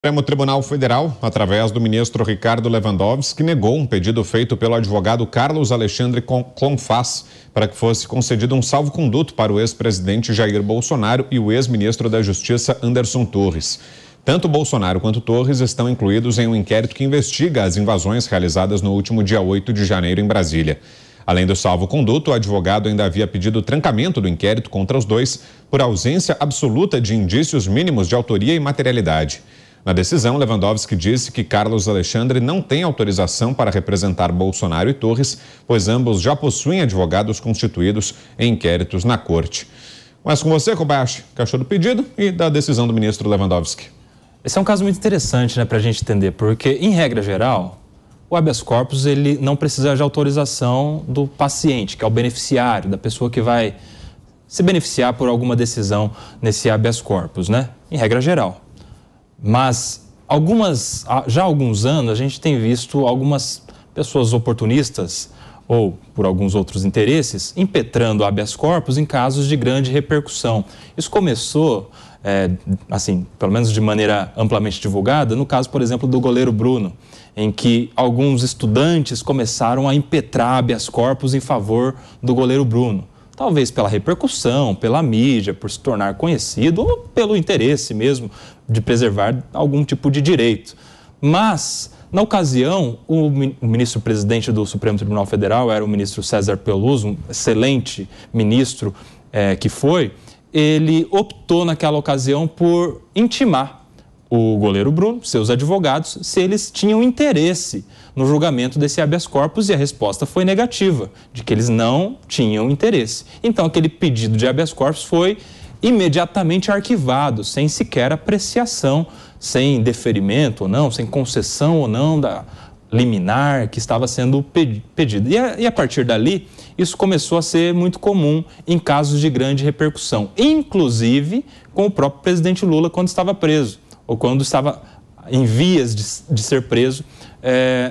O Supremo Tribunal Federal, através do ministro Ricardo Lewandowski, negou um pedido feito pelo advogado Carlos Alexandre Clonfaz para que fosse concedido um salvo-conduto para o ex-presidente Jair Bolsonaro e o ex-ministro da Justiça Anderson Torres. Tanto Bolsonaro quanto Torres estão incluídos em um inquérito que investiga as invasões realizadas no último dia 8 de janeiro em Brasília. Além do salvo-conduto, o advogado ainda havia pedido o trancamento do inquérito contra os dois por ausência absoluta de indícios mínimos de autoria e materialidade. Na decisão, Lewandowski disse que Carlos Alexandre não tem autorização para representar Bolsonaro e Torres, pois ambos já possuem advogados constituídos em inquéritos na corte. Mas com você, Kobayashi, que achou do pedido e da decisão do ministro Lewandowski? Esse é um caso muito interessante, para a gente entender, porque, em regra geral, o habeas corpus ele não precisa de autorização do paciente, que é o beneficiário, da pessoa que vai se beneficiar por alguma decisão nesse habeas corpus, em regra geral. Mas já há alguns anos a gente tem visto algumas pessoas oportunistas ou por alguns outros interesses impetrando habeas corpus em casos de grande repercussão. Isso começou, pelo menos de maneira amplamente divulgada, no caso, por exemplo, do goleiro Bruno, em que alguns estudantes começaram a impetrar habeas corpus em favor do goleiro Bruno. Talvez pela repercussão, pela mídia, por se tornar conhecido ou pelo interesse mesmo de preservar algum tipo de direito. Mas, na ocasião, o ministro-presidente do Supremo Tribunal Federal era o ministro César Peluso, um excelente ministro que foi, ele optou naquela ocasião por intimar o goleiro Bruno, seus advogados, se eles tinham interesse no julgamento desse habeas corpus, e a resposta foi negativa, de que eles não tinham interesse. Então, aquele pedido de habeas corpus foi imediatamente arquivado, sem sequer apreciação, sem deferimento ou não, sem concessão ou não da liminar que estava sendo pedido. E a partir dali, isso começou a ser muito comum em casos de grande repercussão, inclusive com o próprio presidente Lula quando estava preso, ou quando estava em vias de ser preso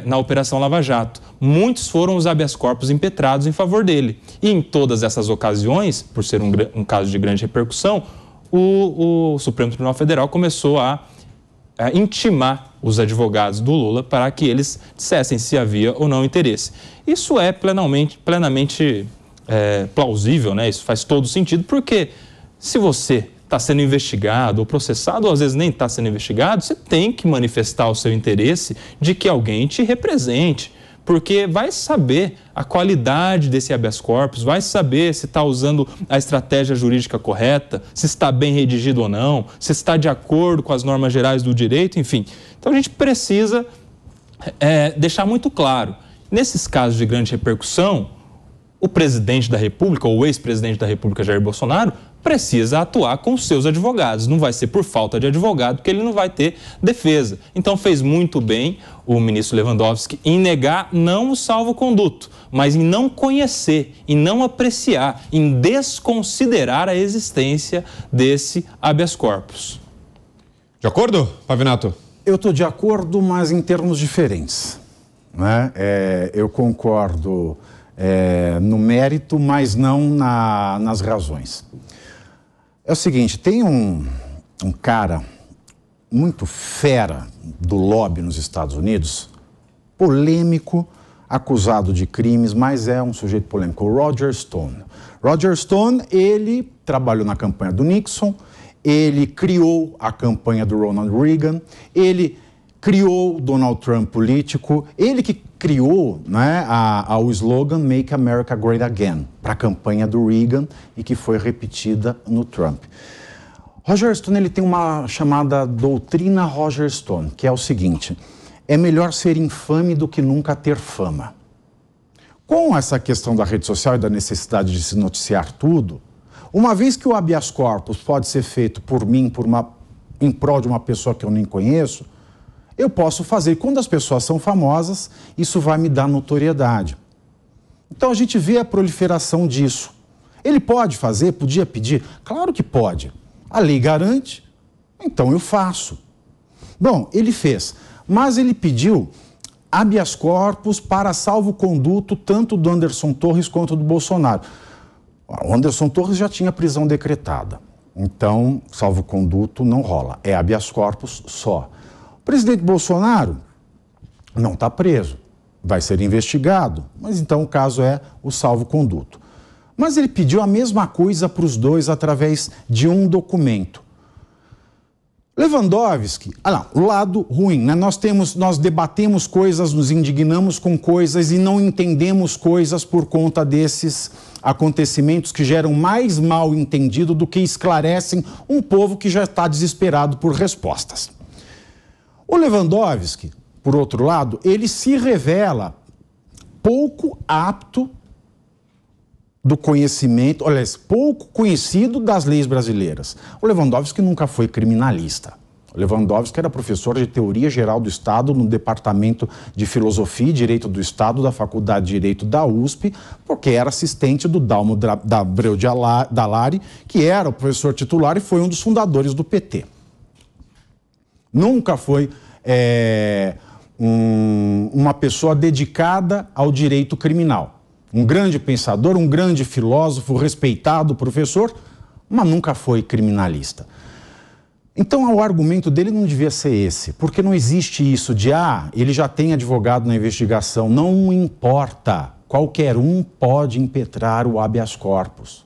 na Operação Lava Jato. Muitos foram os habeas corpus impetrados em favor dele. E em todas essas ocasiões, por ser um caso de grande repercussão, o Supremo Tribunal Federal começou a intimar os advogados do Lula para que eles dissessem se havia ou não interesse. Isso é plenamente plausível, Isso faz todo sentido, porque se você está sendo investigado ou processado, ou às vezes nem está sendo investigado, você tem que manifestar o seu interesse de que alguém te represente, porque vai saber a qualidade desse habeas corpus, vai saber se está usando a estratégia jurídica correta, se está bem redigido ou não, se está de acordo com as normas gerais do direito, enfim. Então a gente precisa deixar muito claro, nesses casos de grande repercussão, o presidente da República, ou o ex-presidente da República, Jair Bolsonaro, precisa atuar com os seus advogados. Não vai ser por falta de advogado que ele não vai ter defesa. Então fez muito bem o ministro Lewandowski em negar não o salvo-conduto, mas em não conhecer, em não apreciar, em desconsiderar a existência desse habeas corpus. De acordo, Pavinato? Eu estou de acordo, mas em termos diferentes. Eu concordo no mérito, mas não nas razões. É o seguinte, tem um cara muito fera do lobby nos Estados Unidos, polêmico, acusado de crimes, mas é um sujeito polêmico, o Roger Stone. Roger Stone, ele trabalhou na campanha do Nixon, ele criou a campanha do Ronald Reagan, ele criou o Donald Trump político, ele que criou o slogan Make America Great Again para a campanha do Reagan e que foi repetida no Trump. Roger Stone ele tem uma chamada doutrina Roger Stone, que é o seguinte: é melhor ser infame do que nunca ter fama. Com essa questão da rede social e da necessidade de se noticiar tudo, uma vez que o habeas corpus pode ser feito por mim, em prol de uma pessoa que eu nem conheço, eu posso fazer. Quando as pessoas são famosas, isso vai me dar notoriedade. Então a gente vê a proliferação disso. Ele pode fazer, podia pedir? Claro que pode. A lei garante, então eu faço. Bom, ele fez, mas ele pediu habeas corpus para salvo-conduto tanto do Anderson Torres quanto do Bolsonaro. O Anderson Torres já tinha prisão decretada, então salvo-conduto não rola, é habeas corpus só. presidente Bolsonaro não está preso, vai ser investigado, mas então o caso é o salvo-conduto. Mas ele pediu a mesma coisa para os dois através de um documento. Lewandowski, o lado ruim, né? Nós debatemos coisas, nos indignamos com coisas e não entendemos coisas por conta desses acontecimentos que geram mais mal entendido do que esclarecem um povo que já está desesperado por respostas. O Lewandowski, por outro lado, ele se revela pouco apto do conhecimento, olha, pouco conhecido das leis brasileiras. O Lewandowski nunca foi criminalista. O Lewandowski era professor de Teoria Geral do Estado no Departamento de Filosofia e Direito do Estado da Faculdade de Direito da USP, porque era assistente do Dalmo da Abreu de Dallari, que era o professor titular e foi um dos fundadores do PT. Nunca foi uma pessoa dedicada ao direito criminal. Um grande pensador, um grande filósofo, respeitado professor, mas nunca foi criminalista. Então, o argumento dele não devia ser esse, porque não existe isso de, ele já tem advogado na investigação. Não importa, qualquer um pode impetrar o habeas corpus.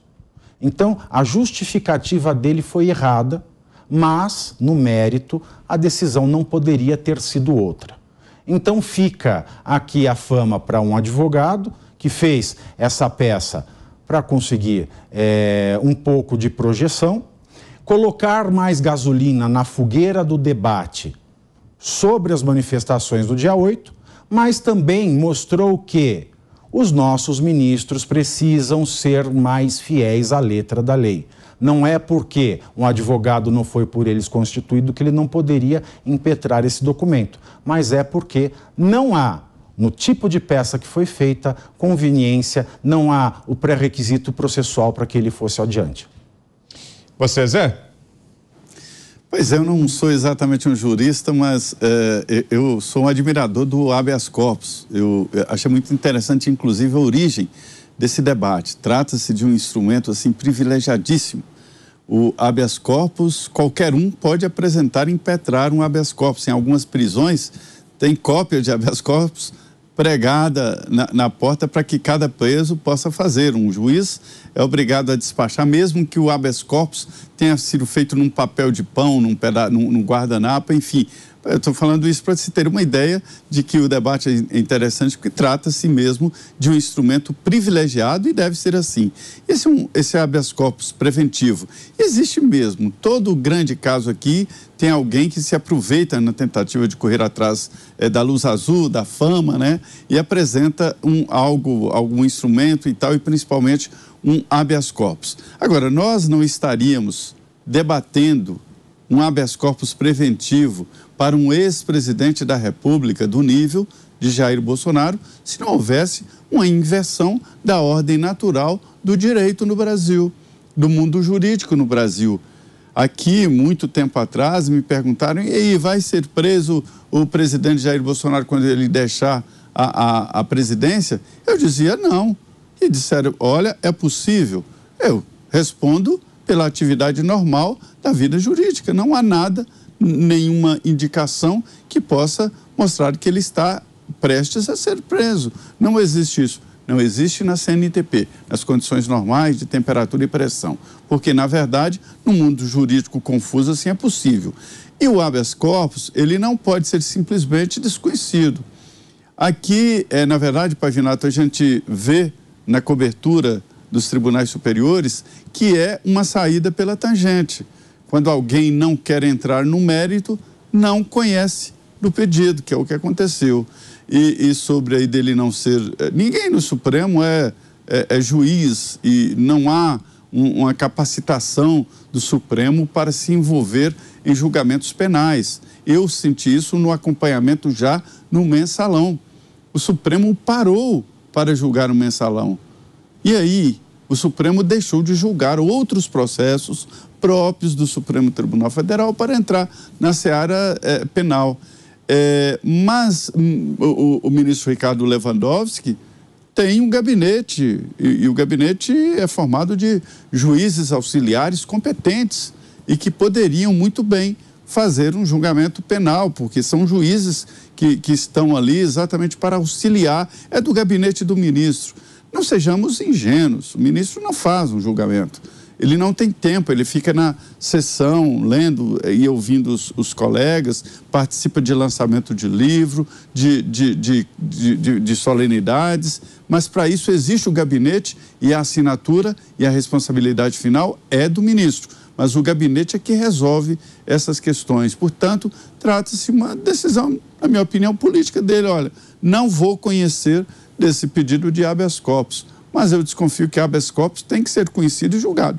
Então, a justificativa dele foi errada, mas, no mérito, a decisão não poderia ter sido outra. Então, fica aqui a fama para um advogado que fez essa peça para conseguir um pouco de projeção, colocar mais gasolina na fogueira do debate sobre as manifestações do dia 8, mas também mostrou que os nossos ministros precisam ser mais fiéis à letra da lei. Não é porque um advogado não foi por eles constituído que ele não poderia impetrar esse documento, mas é porque não há, no tipo de peça que foi feita, conveniência, não há o pré-requisito processual para que ele fosse adiante. Você, Zé? Pois é, eu não sou exatamente um jurista, mas eu sou um admirador do habeas corpus. Eu achei muito interessante, inclusive, a origem desse debate. Trata-se de um instrumento, assim, privilegiadíssimo. O habeas corpus, qualquer um pode apresentar e impetrar um habeas corpus. Em algumas prisões, tem cópia de habeas corpus pregada na porta para que cada preso possa fazer. Um juiz é obrigado a despachar, mesmo que o habeas corpus tenha sido feito num papel de pão, num guardanapo, enfim. Eu estou falando isso para se ter uma ideia de que o debate é interessante, porque trata-se mesmo de um instrumento privilegiado e deve ser assim. Esse habeas corpus preventivo existe mesmo. Todo grande caso aqui tem alguém que se aproveita na tentativa de correr atrás da luz azul, da fama, né? E apresenta algum instrumento e tal, e principalmente um habeas corpus. Agora, nós não estaríamos debatendo um habeas corpus preventivo para um ex-presidente da República do nível de Jair Bolsonaro se não houvesse uma inversão da ordem natural do direito no Brasil, do mundo jurídico no Brasil. Aqui, muito tempo atrás, me perguntaram, e aí, vai ser preso o presidente Jair Bolsonaro quando ele deixar a presidência? Eu dizia não. E disseram, olha, é possível. Eu respondo pela atividade normal da vida jurídica. Não há nada, nenhuma indicação que possa mostrar que ele está prestes a ser preso. Não existe isso. Não existe na CNTP, nas condições normais de temperatura e pressão. Porque, na verdade, no mundo jurídico confuso, assim é possível. E o habeas corpus, ele não pode ser simplesmente desconhecido. Aqui, na verdade, Pavinato, a gente vê na cobertura dos tribunais superiores que é uma saída pela tangente. Quando alguém não quer entrar no mérito, não conhece do pedido, que é o que aconteceu. E sobre aí dele não ser... Ninguém no Supremo é juiz e não há uma capacitação do Supremo para se envolver em julgamentos penais. Eu senti isso no acompanhamento já no mensalão. O Supremo parou para julgar o mensalão. E aí, o Supremo deixou de julgar outros processos próprios do Supremo Tribunal Federal para entrar na seara penal. Mas o ministro Ricardo Lewandowski tem um gabinete, e o gabinete é formado de juízes auxiliares competentes e que poderiam muito bem fazer um julgamento penal, porque são juízes que estão ali exatamente para auxiliar, é do gabinete do ministro. Não sejamos ingênuos, o ministro não faz um julgamento. Ele não tem tempo, ele fica na sessão, lendo e ouvindo os colegas, participa de lançamento de livro, de solenidades, mas para isso existe o gabinete e a assinatura e a responsabilidade final é do ministro. Mas o gabinete é que resolve essas questões. Portanto, trata-se de uma decisão, na minha opinião, política dele. Olha, não vou conhecer desse pedido de habeas corpus, mas eu desconfio que habeas corpus tem que ser conhecido e julgado.